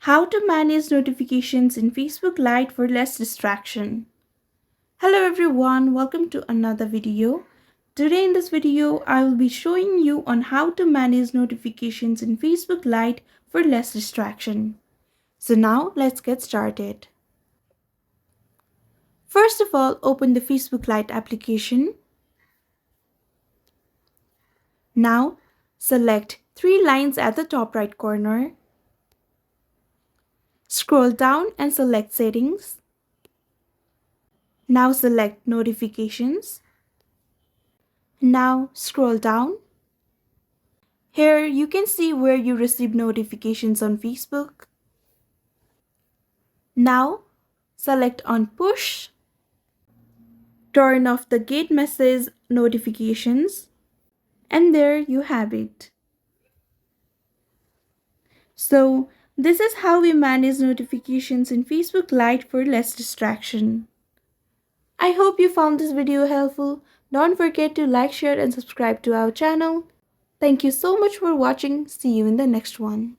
How to manage notifications in Facebook Lite for less distraction. Hello everyone, welcome to another video. Today in this video, I will be showing you on how to manage notifications in Facebook Lite for less distraction. So now let's get started. First of all, open the Facebook Lite application. Now select three lines at the top right corner. Scroll down and select Settings. Now select Notifications. Now scroll down. Here you can see where you receive notifications on Facebook. Now select on Push. Turn off the Get Message notifications. And there you have it. So this is how we manage notifications in Facebook Lite for less distraction. I hope you found this video helpful. Don't forget to like, share and subscribe to our channel. Thank you so much for watching. See you in the next one.